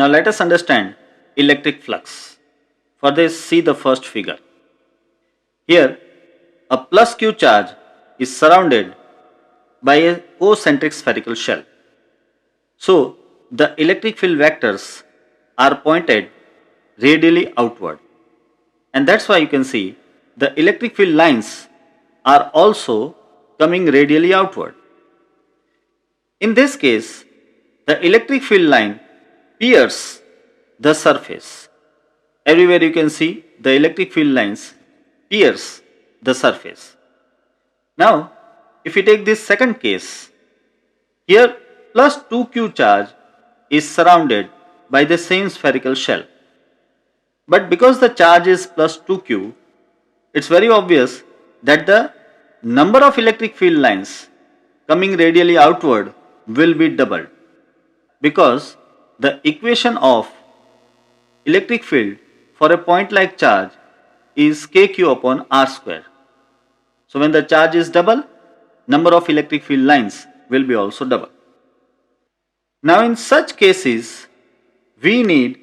Now let us understand electric flux. For this, see the first figure. Here, a plus q charge is surrounded by a concentric spherical shell. So, the electric field vectors are pointed radially outward. And that's why you can see the electric field lines are also coming radially outward. In this case, the electric field line pierces the surface. Everywhere you can see the electric field lines pierce the surface. Now, if we take this second case, here plus 2q charge is surrounded by the same spherical shell. But because the charge is plus 2q, it's very obvious that the number of electric field lines coming radially outward will be doubled, because the equation of electric field for a point like charge is kq upon r square. So when the charge is double, number of electric field lines will be also double. Now in such cases, we need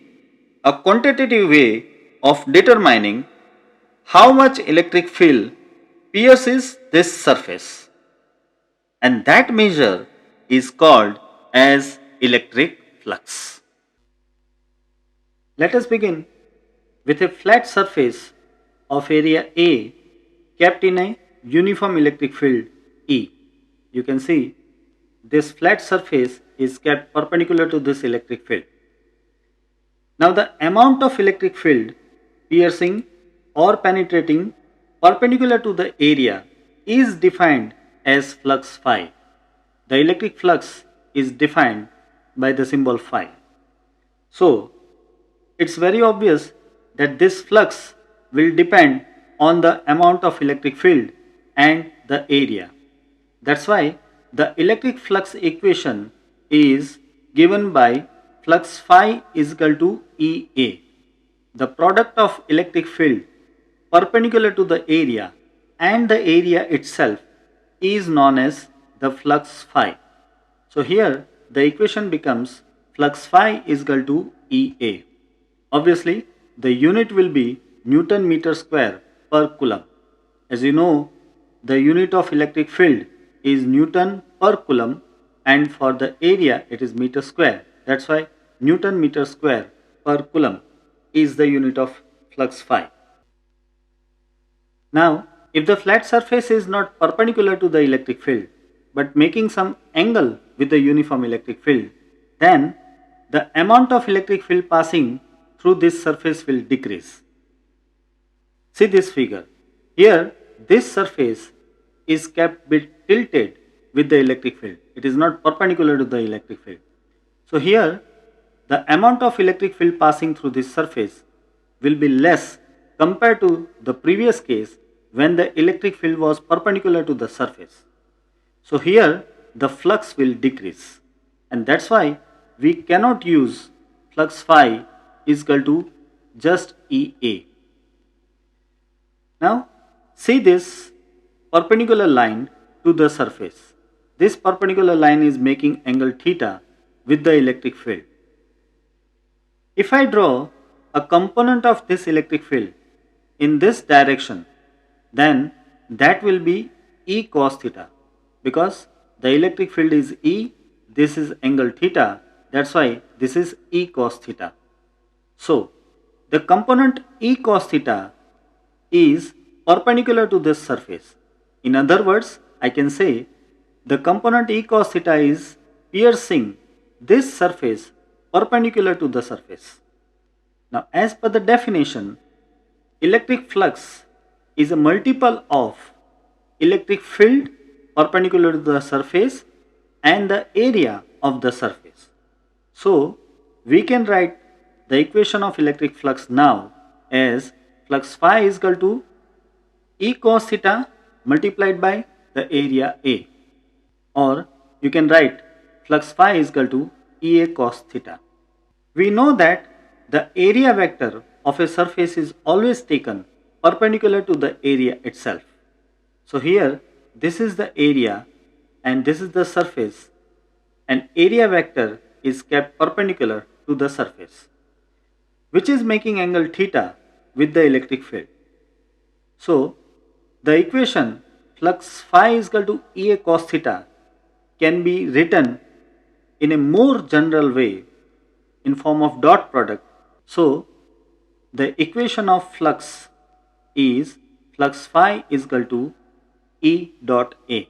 a quantitative way of determining how much electric field pierces this surface, and that measure is called as electric flux. Let us begin with a flat surface of area A kept in a uniform electric field E. You can see this flat surface is kept perpendicular to this electric field. Now the amount of electric field piercing or penetrating perpendicular to the area is defined as flux phi. The electric flux is defined by the symbol phi. So it's very obvious that this flux will depend on the amount of electric field and the area. That's why the electric flux equation is given by flux phi is equal to EA. The product of electric field perpendicular to the area and the area itself is known as the flux phi. So here the equation becomes flux phi is equal to EA. Obviously the unit will be Newton meter square per coulomb. As you know, the unit of electric field is Newton per coulomb, and for the area it is meter square. That's why Newton meter square per coulomb is the unit of flux phi. Now, if the flat surface is not perpendicular to the electric field but making some angle with the uniform electric field, then the amount of electric field passing through this surface will decrease. See this figure. Here this surface is kept bit tilted with the electric field. It is not perpendicular to the electric field. So here the amount of electric field passing through this surface will be less compared to the previous case when the electric field was perpendicular to the surface. So here the flux will decrease, and that's why we cannot use flux phi is equal to just EA. Now see this perpendicular line to the surface. This perpendicular line is making angle theta with the electric field. If I draw a component of this electric field in this direction, then that will be E cos theta, because the electric field is E, this is angle theta, that's why this is E cos theta. So the component E cos theta is perpendicular to this surface. In other words, I can say the component E cos theta is piercing this surface perpendicular to the surface. Now as per the definition, electric flux is a multiple of electric field perpendicular to the surface and the area of the surface. So we can write the equation of electric flux now as flux phi is equal to E cos theta multiplied by the area A, or you can write flux phi is equal to EA cos theta. We know that the area vector of a surface is always taken perpendicular to the area itself. So here this is the area and this is the surface, and area vector is kept perpendicular to the surface, which is making angle theta with the electric field. So, the equation flux phi is equal to Ea cos theta can be written in a more general way in form of dot product. So, the equation of flux is flux phi is equal to E dot A.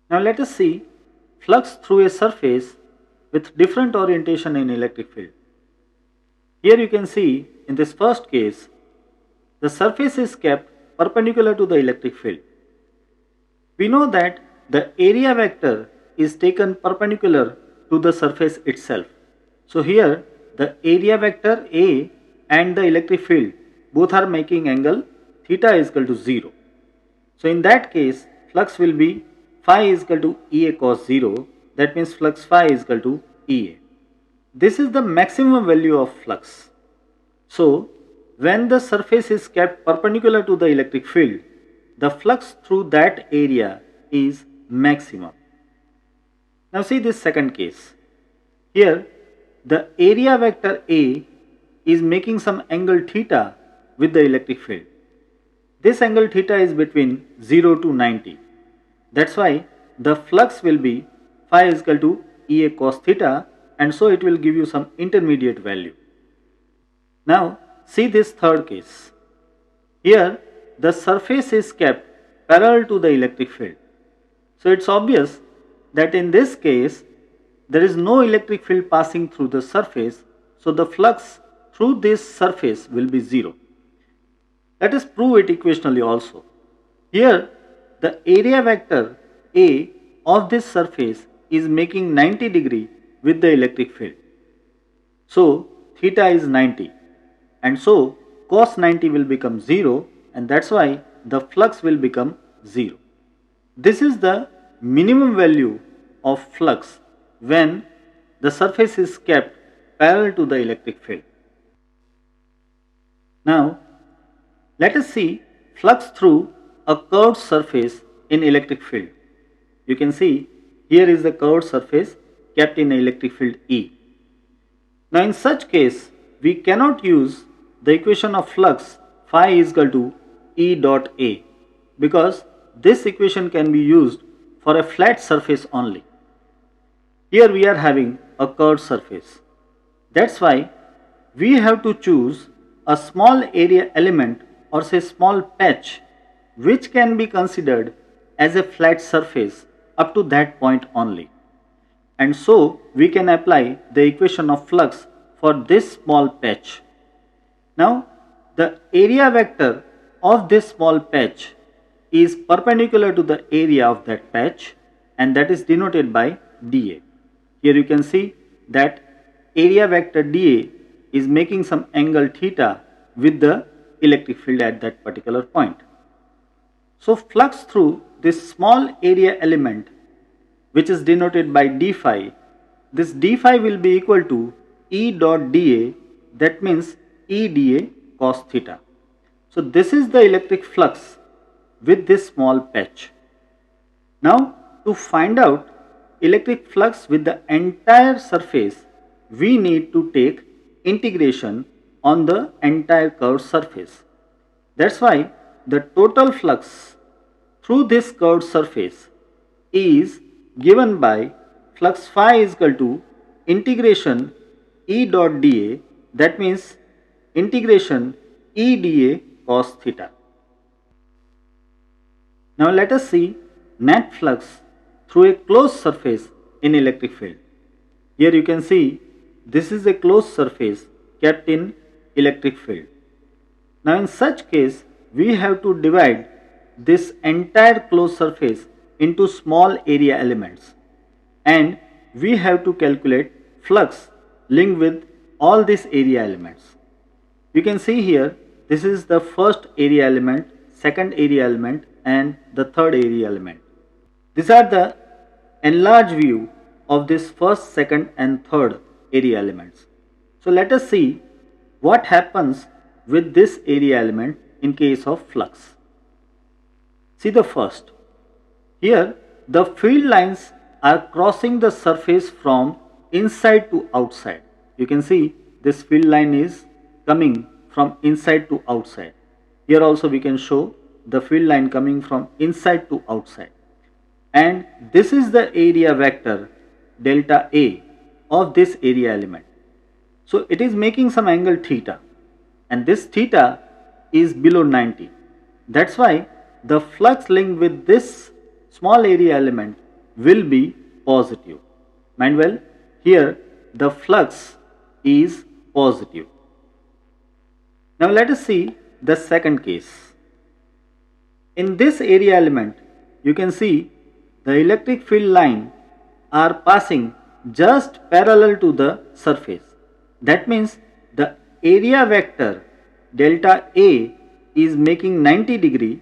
Now let us see flux through a surface with different orientation in electric field. Here you can see in this first case, the surface is kept perpendicular to the electric field. We know that the area vector is taken perpendicular to the surface itself. So here the area vector A and the electric field both are making angle theta is equal to 0. So in that case, flux will be phi is equal to Ea cos 0. That means flux phi is equal to Ea. This is the maximum value of flux. So when the surface is kept perpendicular to the electric field, the flux through that area is maximum. Now see this second case. Here the area vector A is making some angle theta with the electric field. This angle theta is between 0 to 90. That's why the flux will be phi is equal to Ea cos theta, and so it will give you some intermediate value. Now see this third case. Here the surface is kept parallel to the electric field. So it's obvious that in this case there is no electric field passing through the surface, so the flux through this surface will be 0. Let us prove it equationally also. Here the area vector A of this surface is making 90 degree with the electric field. So theta is 90, and so cos 90 will become 0, and that's why the flux will become 0. This is the minimum value of flux when the surface is kept parallel to the electric field. Now let us see flux through a curved surface in electric field. You can see here is the curved surface kept in electric field E. Now in such case we cannot use the equation of flux phi is equal to E dot A, because this equation can be used for a flat surface only. Here we are having a curved surface. That's why we have to choose a small area element, or say small patch, which can be considered as a flat surface up to that point only. And so we can apply the equation of flux for this small patch. Now the area vector of this small patch is perpendicular to the area of that patch, and that is denoted by dA. Here you can see that area vector dA is making some angle theta with the electric field at that particular point. So flux through this small area element, which is denoted by d phi, this d phi will be equal to E dot dA, that means E dA cos theta. So this is the electric flux with this small patch. Now to find out electric flux with the entire surface, we need to take integration on the entire curved surface. That's why the total flux through this curved surface is given by flux phi is equal to integration E dot dA, that means integration E dA cos theta. Now let us see net flux through a closed surface in electric field. Here you can see this is a closed surface kept in electric field. Now in such case we have to divide this entire closed surface into small area elements, and we have to calculate flux linked with all these area elements. You can see here this is the first area element, second area element, and the third area element. These are the enlarged view of this first, second and third area elements. So let us see what happens with this area element in case of flux. See the first. Here the field lines are crossing the surface from inside to outside. You can see this field line is coming from inside to outside. Here also we can show the field line coming from inside to outside. And this is the area vector delta A of this area element. So it is making some angle theta, and this theta is below 90. That's why the flux linked with this small area element will be positive. Mind well, here the flux is positive. Now let us see the second case. In this area element, you can see the electric field line are passing just parallel to the surface. That means the area vector delta A is making 90 degree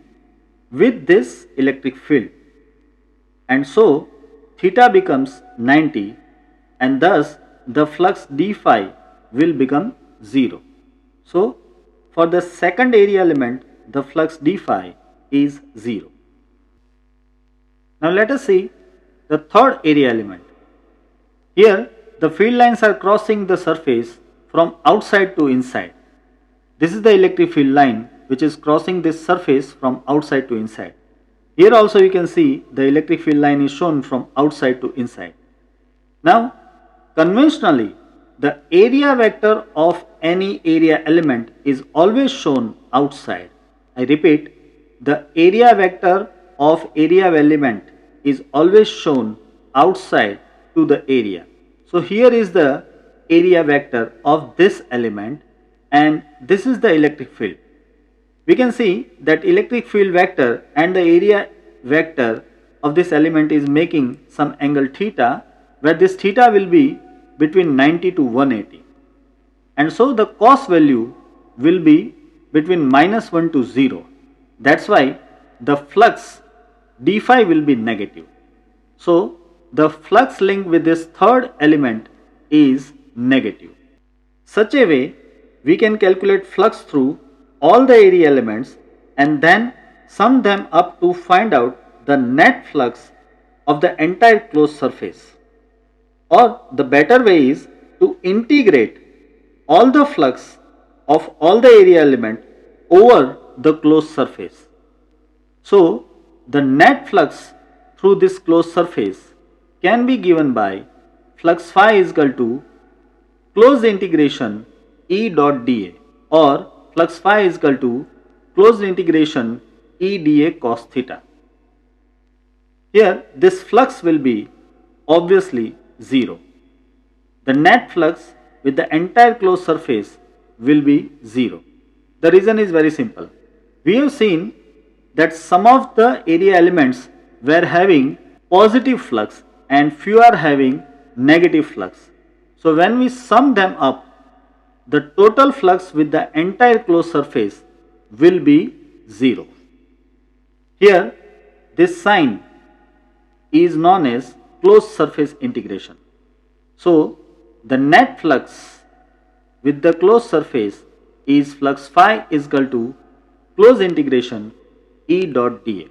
with this electric field, and so theta becomes 90, and thus the flux d phi will become 0. So for the second area element, the flux d phi is 0. Now let us see the third area element. Here the field lines are crossing the surface from outside to inside. This is the electric field line which is crossing this surface from outside to inside. Here also you can see the electric field line is shown from outside to inside. Now conventionally, the area vector of any area element is always shown outside. I repeat, the area vector of area element is always shown outside to the area. So here is the area vector of this element, and this is the electric field. We can see that electric field vector and the area vector of this element is making some angle theta, where this theta will be between 90 to 180. And so the cos value will be between -1 to 0. That's why the flux d phi will be negative. So the flux linked with this third element is negative. Such a way we can calculate flux through all the area elements and then sum them up to find out the net flux of the entire closed surface. Or the better way is to integrate all the flux of all the area element over the closed surface. So the net flux through this closed surface can be given by flux phi is equal to closed integration E dot dA, or flux phi is equal to closed integration E dA cos theta. Here this flux will be obviously 0. The net flux with the entire closed surface will be 0. The reason is very simple. We have seen that some of the area elements were having positive flux and few are having negative flux. So when we sum them up, the total flux with the entire closed surface will be 0. Here this sign is known as closed surface integration. So the net flux with the closed surface is flux phi is equal to closed integration E dot dA.